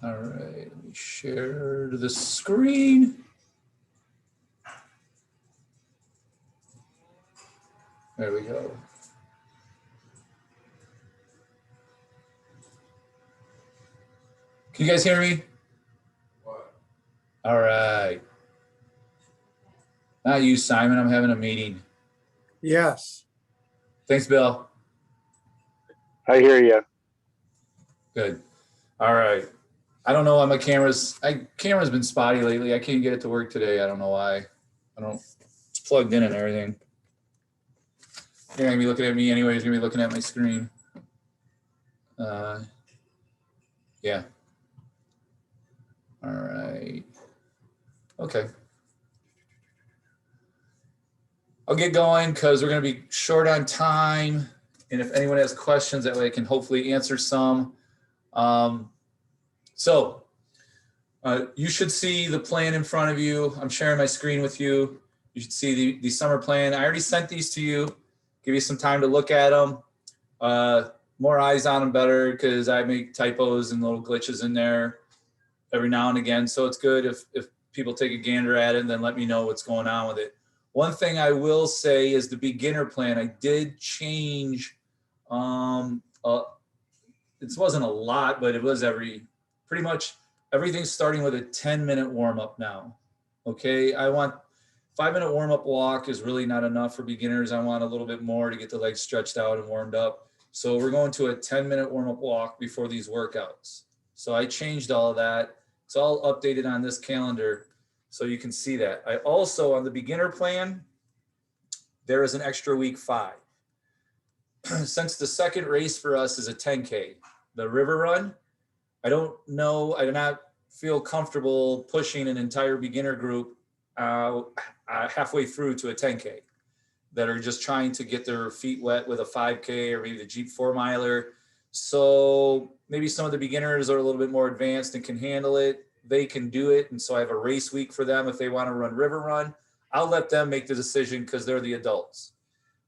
All right, let me share the screen. There we go. Can you guys hear me? What? All right. Not you, Simon. I'm having a meeting. Yes. Thanks, Bill. I hear you. Good. All right. I don't know why my camera's been spotty lately. I can't get it to work today. I don't know why. It's plugged in and everything. You're gonna be looking at me anyways. You're gonna be looking at my screen. Yeah. All right. Okay. I'll get going because we're going to be short on time. And if anyone has questions, that way I can hopefully answer some. You should see the plan in front of you. I'm sharing my screen with you. You should see the summer plan. I already sent these to you. Give you some time to look at them. More eyes on them better because I make typos and little glitches in there every now and again. So it's good if people take a gander at it and then let me know what's going on with it. One thing I will say is the beginner plan. I did change. It wasn't a lot, but it was pretty much everything's starting with a 10-minute warm up now. Okay, I want 5-minute warm up walk is really not enough for beginners. I want a little bit more to get the legs stretched out and warmed up. So we're going to a 10-minute warm up walk before these workouts. So I changed all of that. It's all updated on this calendar. So you can see that. I also, on the beginner plan, there is an extra week 5. Since the second race for us is a 10K, the river run, I do not feel comfortable pushing an entire beginner group halfway through to a 10K that are just trying to get their feet wet with a 5K or maybe the Jeep 4-miler. So maybe some of the beginners are a little bit more advanced and can handle it. They can do it. And so I have a race week for them. If they want to run river run, I'll let them make the decision because they're the adults.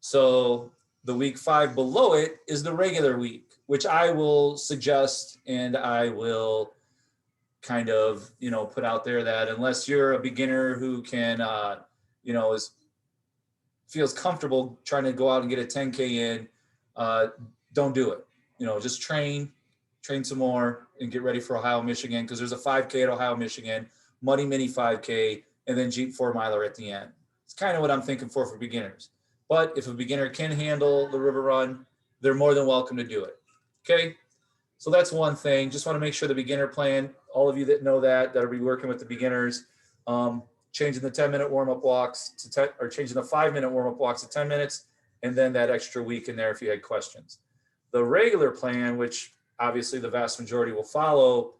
So the week 5 below it is the regular week, which I will suggest and I will kind of, put out there that unless you're a beginner who can, feels comfortable trying to go out and get a 10K in, don't do it. Just train some more and get ready for Ohio, Michigan, because there's a 5K at Ohio, Michigan, Muddy Mini 5K, and then Jeep 4-miler at the end. It's kind of what I'm thinking for beginners. But if a beginner can handle the river run, they're more than welcome to do it. Okay? So that's one thing. Just want to make sure the beginner plan, all of you that know that'll be working with the beginners, changing the 10-minute warm-up walks or changing the 5-minute warm-up walks to 10 minutes, and then that extra week in there if you had questions. The regular plan, which obviously the vast majority will follow,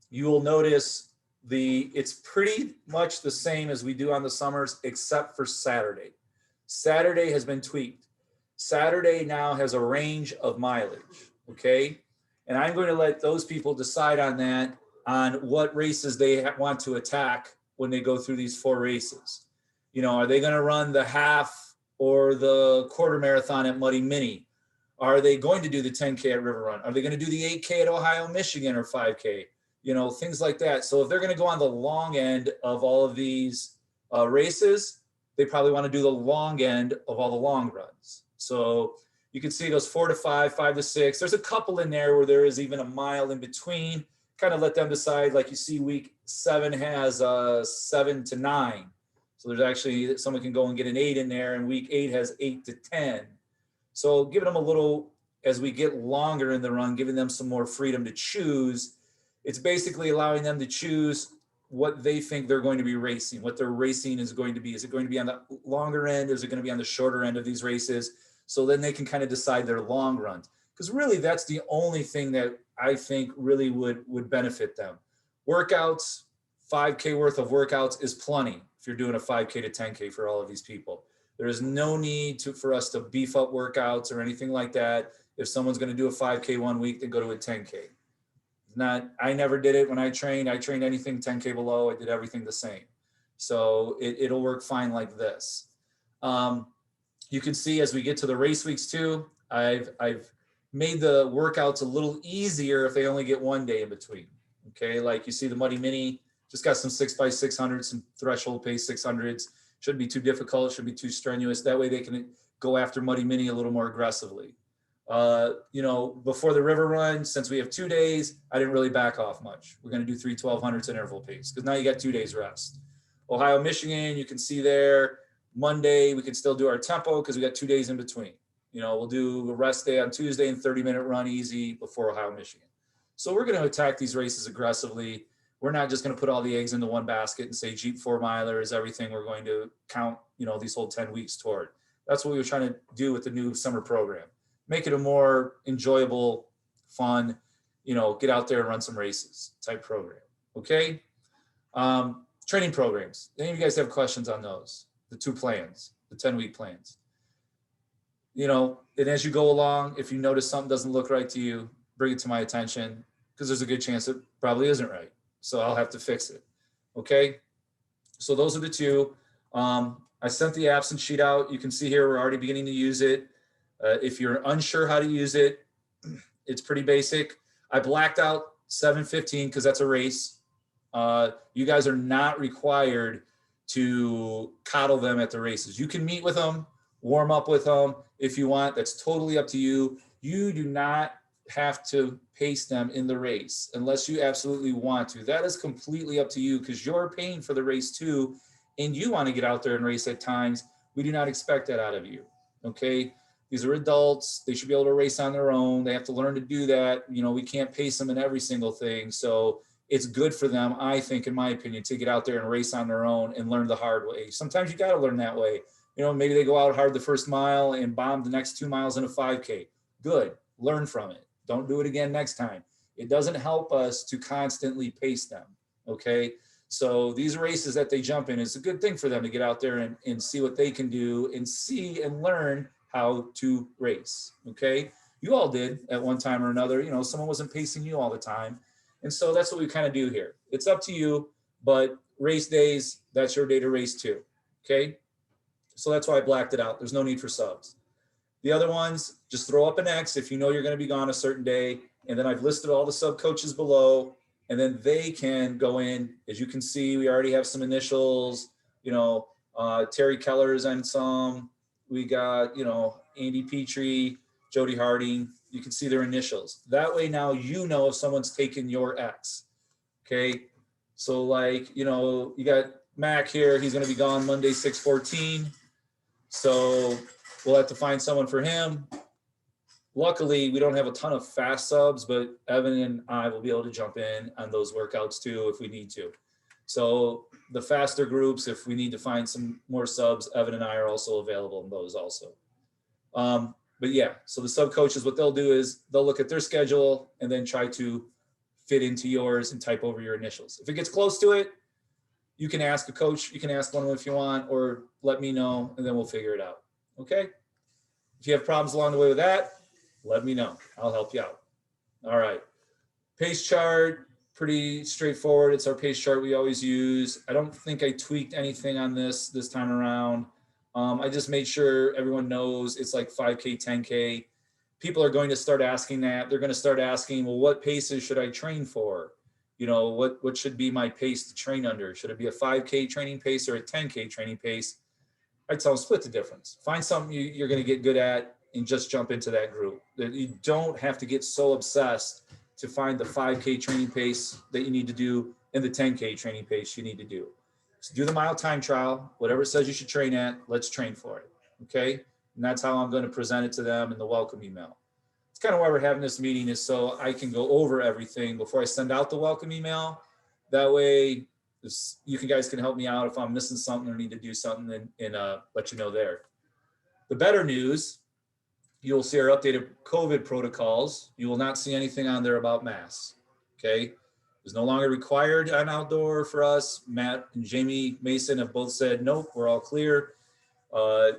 you will notice it's pretty much the same as we do on the summers, except for Saturday. Saturday has been tweaked. Saturday now has a range of mileage, okay? And I'm going to let those people decide on that, on what races they want to attack when they go through these 4 races. Are they going to run the half or the quarter marathon at Muddy Mini? Are they going to do the 10K at River Run? Are they going to do the 8K at Ohio, Michigan, or 5K? Things like that. So if they're going to go on the long end of all of these races, they probably want to do the long end of all the long runs. So you can see it goes 4 to 5, 5 to 6. There's a couple in there where there is even a mile in between. Kind of let them decide. Like you see, week 7 has 7 to 9. So there's actually someone can go and get an 8 in there, and week 8 has 8 to 10. So giving them a little, as we get longer in the run, giving them some more freedom to choose. It's basically allowing them to choose what they think they're going to be racing, what their racing is going to be. Is it going to be on the longer end? Is it going to be on the shorter end of these races? So then they can kind of decide their long runs. Because really that's the only thing that I think really would benefit them. Workouts, 5K worth of workouts is plenty if you're doing a 5K to 10K for all of these people. There is no need for us to beef up workouts or anything like that. If someone's going to do a 5K one week, then go to a 10K. I never did it when I trained. I trained anything 10K below. I did everything the same. So it'll work fine like this. You can see as we get to the race weeks too, I've made the workouts a little easier if they only get one day in between. Okay, like you see the Muddy Mini, just got some 6x600s, some threshold pace 600s. Shouldn't be too difficult, shouldn't be too strenuous. That way they can go after Muddy Mini a little more aggressively. You know, before the river run, since we have 2 days, I didn't really back off much. We're going to do 3 1200s interval pace because now you got 2 days rest. Ohio, Michigan, you can see there. Monday, we can still do our tempo because we got 2 days in between. You know, we'll do a rest day on Tuesday and 30-minute run easy before Ohio, Michigan. So we're going to attack these races aggressively. We're not just going to put all the eggs into one basket and say Jeep 4-miler is everything we're going to count, you know, these whole 10 weeks toward. That's what we were trying to do with the new summer program. Make it a more enjoyable, fun, you know, get out there and run some races type program. Okay. Training programs. Any of you guys have questions on those? The 2 plans, the 10-week plans. You know, and as you go along, if you notice something doesn't look right to you, bring it to my attention because there's a good chance it probably isn't right. So I'll have to fix it. Okay. So those are the 2. I sent the absence sheet out. You can see here, we're already beginning to use it. If you're unsure how to use it, it's pretty basic. I blacked out 7:15 because that's a race. You guys are not required to coddle them at the races. You can meet with them, warm up with them if you want. That's totally up to you. You do not have to pace them in the race unless you absolutely want to. That is completely up to you because you're paying for the race too, and you want to get out there and race at times. We do not expect that out of you. Okay. These are adults. They should be able to race on their own. They have to learn to do that. You know, we can't pace them in every single thing. So it's good for them, I think, in my opinion, to get out there and race on their own and learn the hard way. Sometimes you got to learn that way. You know, maybe they go out hard the first mile and bomb the next 2 miles in a 5K. Good. Learn from it. Don't do it again next time. It doesn't help us to constantly pace them. Okay. So these races that they jump in, it's a good thing for them to get out there and see what they can do and see and learn how to race. Okay. You all did at one time or another. You know, someone wasn't pacing you all the time. And so that's what we kind of do here. It's up to you, but race days, that's your day to race too. Okay. So that's why I blacked it out. There's no need for subs. The other ones, just throw up an X if you know you're going to be gone a certain day. And then I've listed all the sub coaches below, and then they can go in. As you can see, we already have some initials, you know, Terry Keller's and some, we got, you know, Andy Petrie, Jody Harding. You can see their initials. That way now you know if someone's taken your X. Okay. So like, you know, you got Mac here. He's going to be gone Monday, 6/14. So we'll have to find someone for him. Luckily, we don't have a ton of fast subs, but Evan and I will be able to jump in on those workouts too if we need to. So the faster groups, if we need to find some more subs, Evan and I are also available in those also. But yeah, so the sub coaches, what they'll do is they'll look at their schedule and then try to fit into yours and type over your initials. If it gets close to it, you can ask a coach, you can ask one of them if you want, or let me know, and then we'll figure it out. Okay. If you have problems along the way with that, let me know. I'll help you out. All right. Pace chart, pretty straightforward. It's our pace chart we always use. I don't think I tweaked anything on this time around. I just made sure everyone knows it's like 5K, 10K. People are going to start asking that. They're going to start asking, well, what paces should I train for? You know, what should be my pace to train under? Should it be a 5K training pace or a 10K training pace? I tell them split the difference. Find something you're going to get good at and just jump into that group. You don't have to get so obsessed to find the 5K training pace that you need to do and the 10K training pace you need to do. So do the mile time trial, whatever it says you should train at, let's train for it. Okay. And that's how I'm going to present it to them in the welcome email. It's kind of why we're having this meeting, is so I can go over everything before I send out the welcome email. That way you guys can help me out if I'm missing something or need to do something and let you know there. The better news, you'll see our updated COVID protocols. You will not see anything on there about masks. Okay. It's no longer required on outdoor for us. Matt and Jamie Mason have both said, nope, we're all clear.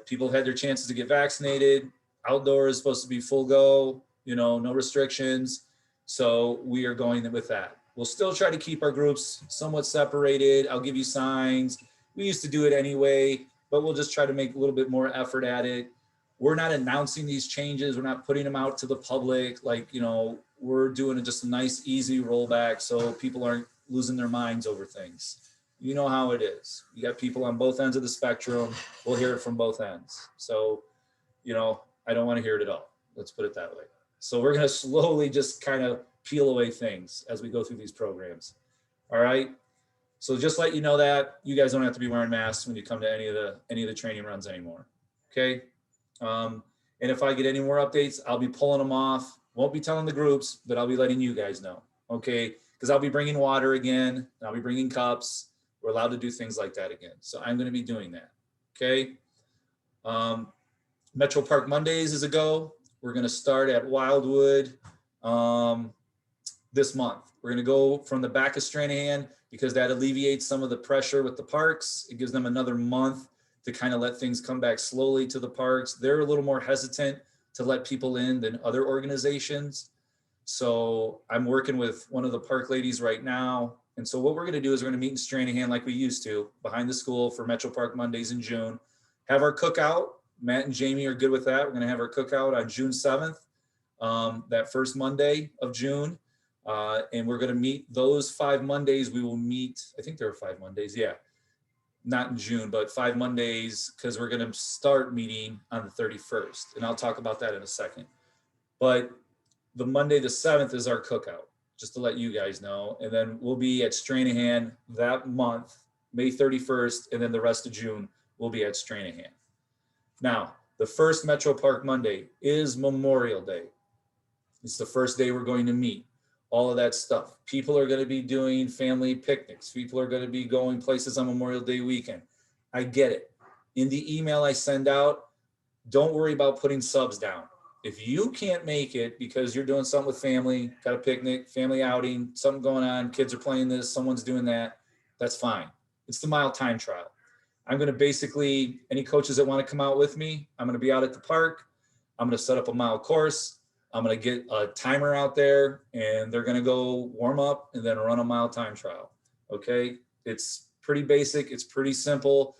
People had their chances to get vaccinated. Outdoor is supposed to be full go, you know, no restrictions. So we are going with that. We'll still try to keep our groups somewhat separated. I'll give you signs. We used to do it anyway, but we'll just try to make a little bit more effort at it. We're not announcing these changes. We're not putting them out to the public. Like, you know, we're doing just a nice, easy rollback so people aren't losing their minds over things. You know how it is. You got people on both ends of the spectrum. We'll hear it from both ends. So, I don't want to hear it at all. Let's put it that way. So we're going to slowly just kind of peel away things as we go through these programs. All right. So just let you know that you guys don't have to be wearing masks when you come to any of the training runs anymore. Okay. And if I get any more updates, I'll be pulling them off. Won't be telling the groups, but I'll be letting you guys know. Okay. Because I'll be bringing water again. And I'll be bringing cups. We're allowed to do things like that again. So I'm going to be doing that. Okay. Metro Park Mondays is a go. We're going to start at Wildwood this month. We're going to go from the back of Stranahan because that alleviates some of the pressure with the parks. It gives them another month to kind of let things come back slowly to the parks. They're a little more hesitant to let people in than other organizations. So I'm working with one of the park ladies right now. And so what we're going to do is we're going to meet in Stranahan like we used to behind the school for Metro Park Mondays in June. Have our cookout. Matt and Jamie are good with that. We're going to have our cookout on June 7th, that first Monday of June. And we're going to meet those 5 Mondays. We will meet, I think there are 5 Mondays. Yeah. Not in June, but 5 Mondays because we're going to start meeting on the 31st. And I'll talk about that in a second. But the Monday, the 7th is our cookout, just to let you guys know. And then we'll be at Stranahan that month, May 31st. And then the rest of June, we'll be at Stranahan. Now, the first Metro Park Monday is Memorial Day. It's the first day we're going to meet. All of that stuff. People are going to be doing family picnics. People are going to be going places on Memorial Day weekend. I get it. In the email I send out, don't worry about putting subs down. If you can't make it because you're doing something with family, got a picnic, family outing, something going on, kids are playing this, someone's doing that, that's fine. It's the mile time trial. I'm going to basically, any coaches that want to come out with me, I'm going to be out at the park. I'm going to set up a mile course. I'm going to get a timer out there and they're going to go warm up and then run a mile time trial. Okay. It's pretty basic. It's pretty simple.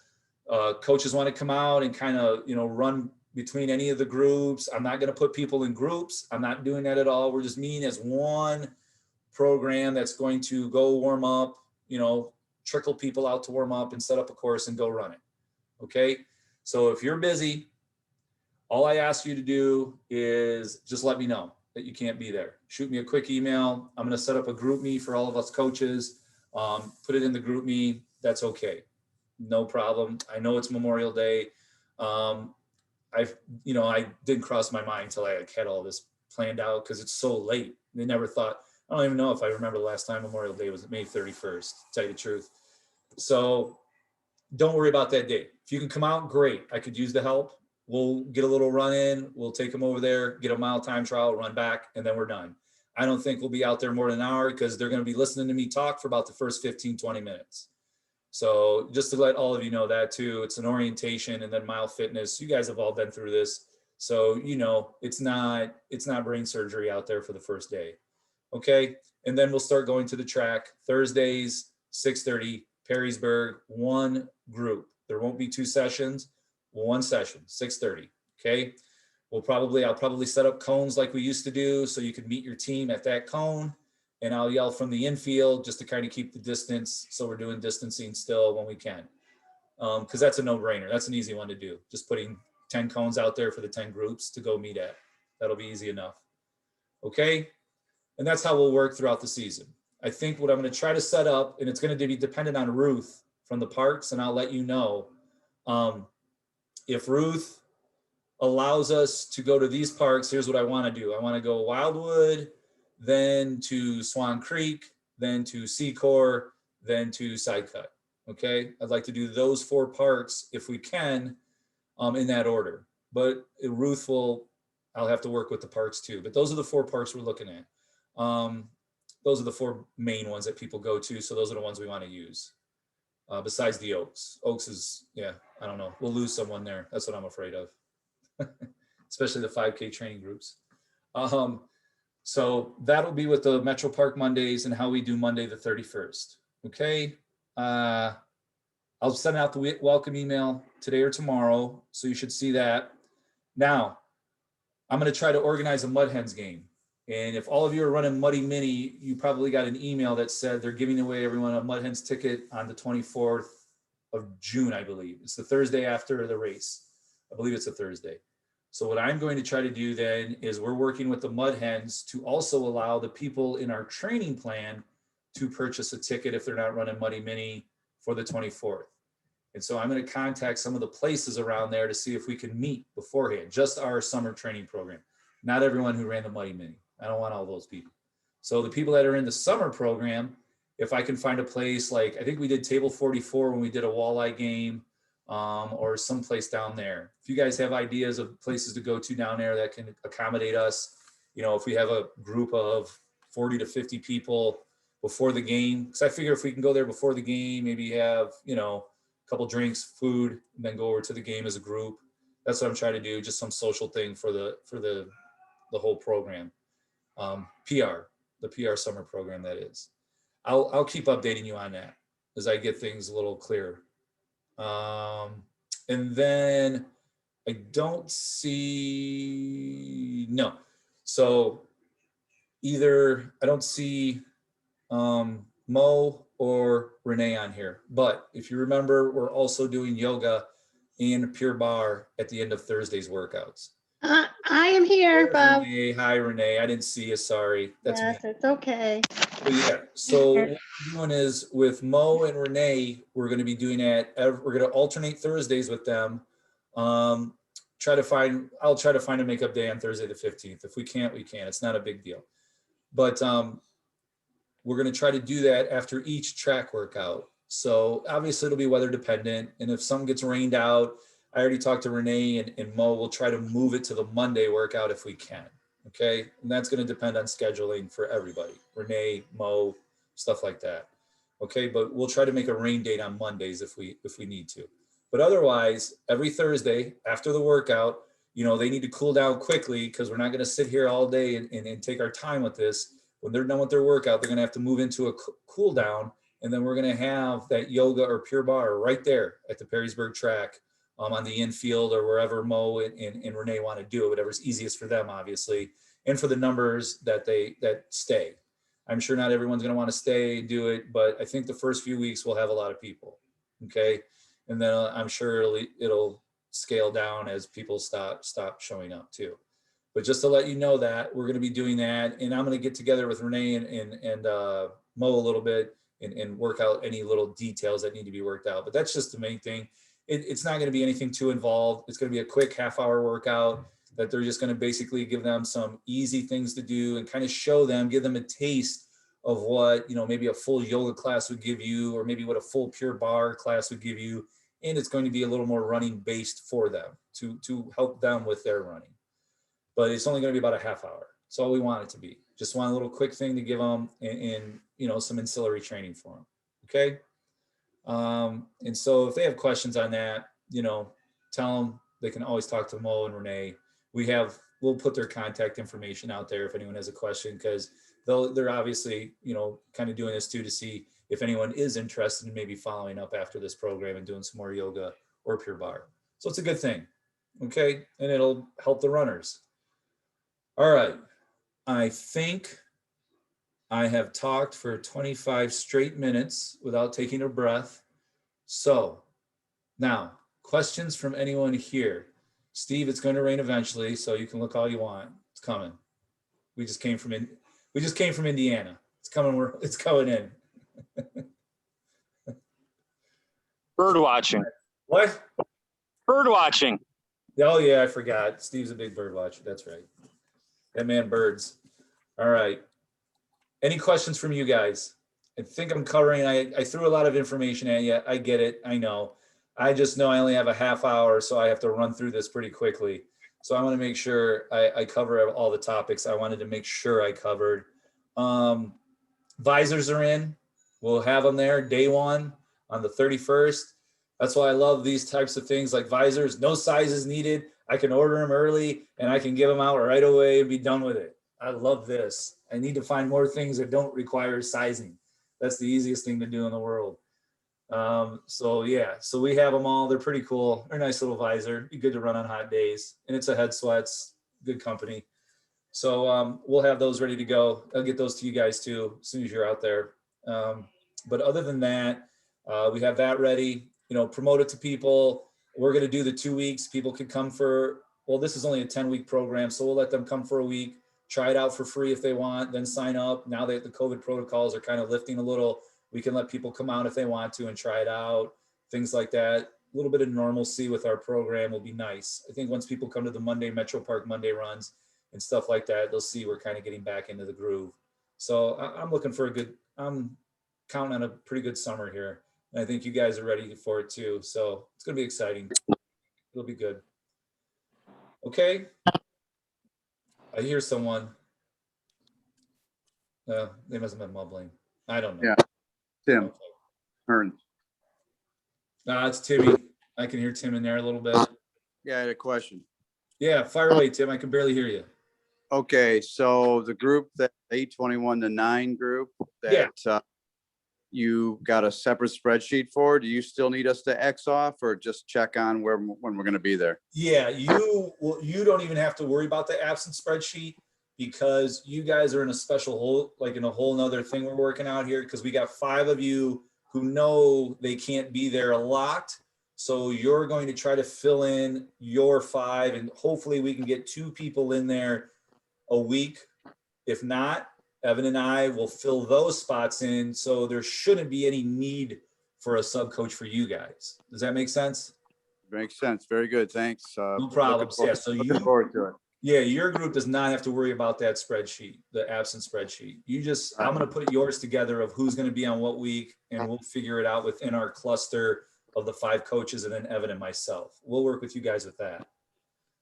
Coaches want to come out and kind of, run between any of the groups. I'm not going to put people in groups. I'm not doing that at all. We're just meeting as one program that's going to go warm up, trickle people out to warm up and set up a course and go run it. Okay. So if you're busy, all I ask you to do is just let me know that you can't be there. Shoot me a quick email. I'm going to set up a group me for all of us coaches. Put it in the group me. That's okay. No problem. I know it's Memorial Day. I didn't cross my mind until I had all this planned out because it's so late. They never thought, I don't even know if I remember the last time Memorial Day was May 31st, to tell you the truth. So don't worry about that date. If you can come out, great. I could use the help. We'll get a little run in. We'll take them over there, get a mile time trial, run back, and then we're done. I don't think we'll be out there more than an hour because they're going to be listening to me talk for about the first 15, 20 minutes. So just to let all of you know that too, it's an orientation and then mile fitness. You guys have all been through this. So, it's not brain surgery out there for the first day. Okay. And then we'll start going to the track Thursdays, 6:30, Perrysburg, one group. There won't be 2 sessions, one session, 6:30. Okay. I'll probably set up cones like we used to do. So you could meet your team at that cone and I'll yell from the infield just to kind of keep the distance. So we're doing distancing still when we can. Cause that's a no-brainer. That's an easy one to do. Just putting 10 cones out there for the 10 groups to go meet at. That'll be easy enough. Okay. And that's how we'll work throughout the season. I think what I'm going to try to set up, and it's going to be dependent on Ruth from the parks, and I'll let you know. If Ruth allows us to go to these parks, here's what I want to do. I want to go Wildwood, then to Swan Creek, then to Secor, then to Sidecut. Okay. I'd like to do those 4 parks if we can, in that order. But Ruth I'll have to work with the parks too. But those are the 4 parks we're looking at. Those are the 4 main ones that people go to. So those are the ones we want to use. Besides the Oaks. Oaks is, I don't know. We'll lose someone there. That's what I'm afraid of. Especially the 5K training groups. So that'll be with the Metro Park Mondays and how we do Monday the 31st. Okay. I'll send out the welcome email today or tomorrow. So you should see that. Now, I'm going to try to organize a Mud Hens game. And if all of you are running Muddy Mini, you probably got an email that said they're giving away everyone a Mud Hens ticket on the 24th of June, I believe. It's the Thursday after the race. I believe it's a Thursday. So what I'm going to try to do then is we're working with the Mud Hens to also allow the people in our training plan to purchase a ticket if they're not running Muddy Mini for the 24th. And so I'm going to contact some of the places around there to see if we can meet beforehand, just our summer training program. Not everyone who ran the Muddy Mini. I don't want all those people. So the people that are in the summer program, if I can find a place like, I think we did Table 44 when we did a walleye game, or someplace down there. If you guys have ideas of places to go to down there that can accommodate us, you know, if we have a group of 40 to 50 people before the game, because I figure if we can go there before the game, maybe have, you know, a couple drinks, food, and then go over to the game as a group. That's what I'm trying to do, just some social thing for the whole program. The PR summer program, that is. I'll keep updating you on that as I get things a little clearer. And then I don't see, no. So either I don't see Mo or Renee on here, but if you remember, we're also doing yoga and Pure Bar at the end of Thursday's workouts. I am here, There's Bob. Renee. Hi, Renee. I didn't see you. Sorry. That's me. Yes, it's okay. But yeah, so what we're doing is with Mo and Renee, we're going to be doing that. We're going to alternate Thursdays with them. I'll try to find a makeup day on Thursday the 15th. If we can't, we can't. It's not a big deal. But we're going to try to do that after each track workout. So obviously it'll be weather dependent. And if something gets rained out, I already talked to Renee and Mo. We'll try to move it to the Monday workout if we can. Okay, and that's going to depend on scheduling for everybody, Renee, Mo, stuff like that. Okay, but we'll try to make a rain date on Mondays if we need to. But otherwise, every Thursday after the workout, you know, they need to cool down quickly because we're not going to sit here all day and take our time with this. When they're done with their workout, they're going to have to move into a cool down, and then we're going to have that yoga or Pure Bar right there at the Perrysburg track. On the infield or wherever Mo and Renee want to do it, whatever's easiest for them, obviously, and for the numbers that stay. I'm sure not everyone's going to want to stay and do it, but I think the first few weeks we'll have a lot of people. Okay, and then I'm sure it'll scale down as people stop showing up too. But just to let you know that we're going to be doing that, and I'm going to get together with Renee and Mo a little bit and work out any little details that need to be worked out. But that's just the main thing. It's not going to be anything too involved. It's going to be a quick half-hour workout that they're just going to basically give them some easy things to do and kind of show them, give them a taste of what, you know, maybe a full yoga class would give you, or maybe what a full Pure Bar class would give you. And it's going to be a little more running based for them to help them with their running. But it's only going to be about a half hour. That's all we want it to be. Just want a little quick thing to give them and you know, some ancillary training for them. Okay. And so if they have questions on that, you know, tell them they can always talk to Mo and Renee. We'll put their contact information out there if anyone has a question, because they're obviously, you know, kind of doing this too to see if anyone is interested in maybe following up after this program and doing some more yoga or Pure Bar. So it's a good thing. Okay. And it'll help the runners. All right. I think I have talked for 25 straight minutes without taking a breath. So now, questions from anyone here? Steve, it's going to rain eventually, so you can look all you want. It's coming. We just came from Indiana. It's coming. It's coming in. Bird watching. What? Bird watching. Oh yeah, I forgot. Steve's a big bird watcher. That's right. That man birds. All right. Any questions from you guys? I think I'm covering, I threw a lot of information at you. I get it. I know. I just know I only have a half hour, so I have to run through this pretty quickly. So I want to make sure I cover all the topics I wanted to make sure I covered. Visors are in. We'll have them there day one on the 31st. That's why I love these types of things like visors. No sizes needed. I can order them early and I can give them out right away and be done with it. I love this. I need to find more things that don't require sizing. That's the easiest thing to do in the world. So yeah, so we have them all. They're pretty cool. They're a nice little visor. Be good to run on hot days. And it's a Head Sweats, good company. So we'll have those ready to go. I'll get those to you guys too, as soon as you're out there. But other than that, we have that ready, promote it to people. We're going to do the 2 weeks. People can come well, this is only a 10-week program, so we'll let them come for a week, try it out for free if they want, then sign up. Now that the COVID protocols are kind of lifting a little, we can let people come out if they want to and try it out, things like that. A little bit of normalcy with our program will be nice. I think once people come to the Metro Park Monday runs and stuff like that, they'll see we're kind of getting back into the groove. So I'm looking for I'm counting on a pretty good summer here. And I think you guys are ready for it too. So it's going to be exciting. It'll be good. Okay. I hear someone. They must have been mumbling. I don't know. Yeah. Tim Hearns. It's Timmy. I can hear Tim in there a little bit. Yeah, I had a question. Yeah, fire away, Tim. I can barely hear you. Okay, so the group, that 821 to 9 group that you got a separate spreadsheet for, do you still need us to X off or just check on when we're going to be there? Yeah, you don't even have to worry about the absence spreadsheet because you guys are in a special in a whole nother thing we're working out here because we got 5 of you who know they can't be there a lot. So you're going to try to fill in your 5 and hopefully we can get 2 people in there a week. If not, Evan and I will fill those spots in. So there shouldn't be any need for a sub coach for you guys. Does that make sense? Makes sense. Very good. Thanks. No problems. Yeah. So looking forward to it. Yeah, your group does not have to worry about that spreadsheet, the absence spreadsheet. I'm going to put yours together of who's going to be on what week, and we'll figure it out within our cluster of the 5 coaches and then Evan and myself. We'll work with you guys with that.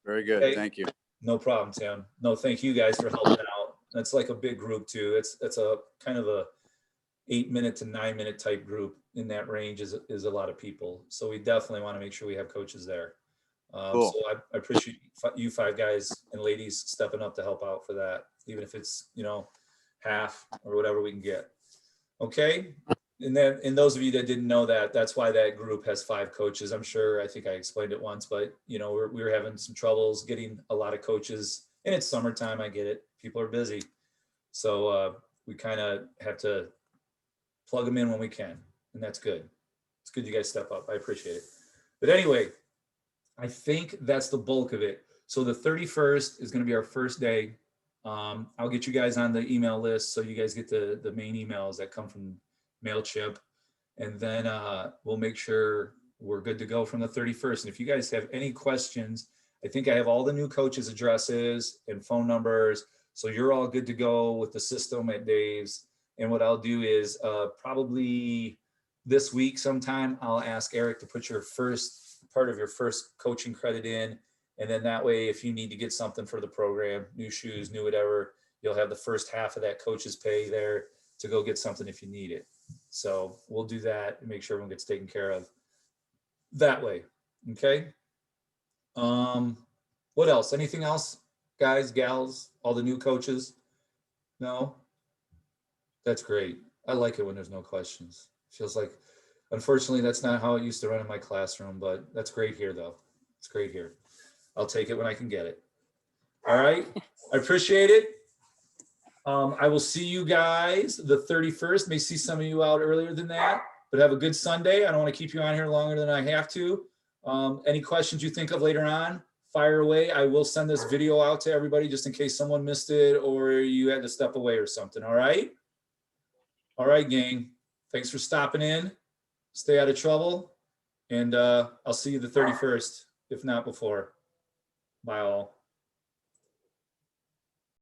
Very good. Okay. Thank you. No problem, Tim. No, thank you guys for helping out. That's like a big group too. It's a kind of a 8-minute to 9-minute type group. In that range is a lot of people. So we definitely want to make sure we have coaches there. Cool. So I appreciate you 5 guys and ladies stepping up to help out for that, even if it's, half or whatever we can get. Okay. And then, and those of you that didn't know that, that's why that group has 5 coaches. I'm sure, I think I explained it once, but we were having some troubles getting a lot of coaches, and it's summertime. I get it. People are busy. So we kind of have to plug them in when we can. And that's good. It's good you guys step up. I appreciate it. But anyway, I think that's the bulk of it. So the 31st is going to be our first day. I'll get you guys on the email list so you guys get the main emails that come from MailChimp. And then we'll make sure we're good to go from the 31st. And if you guys have any questions, I think I have all the new coaches' addresses and phone numbers. So you're all good to go with the system at Dave's. And what I'll do is probably this week sometime, I'll ask Eric to put your first part of your first coaching credit in. And then that way, if you need to get something for the program, new shoes, new whatever, you'll have the first half of that coach's pay there to go get something if you need it. So we'll do that and make sure everyone gets taken care of that way. Okay. What else? Anything else, guys, gals, all the new coaches? No? That's great. I like it when there's no questions. Feels like, unfortunately, that's not how it used to run in my classroom, but that's great here though. It's great here. I'll take it when I can get it. All right. I appreciate it. I will see you guys the 31st. May see some of you out earlier than that, but have a good Sunday. I don't want to keep you on here longer than I have to. Any questions you think of later on, fire away. I will send this video out to everybody just in case someone missed it or you had to step away or something. All right. All right, gang. Thanks for stopping in. Stay out of trouble. And I'll see you the 31st, if not before. Bye all.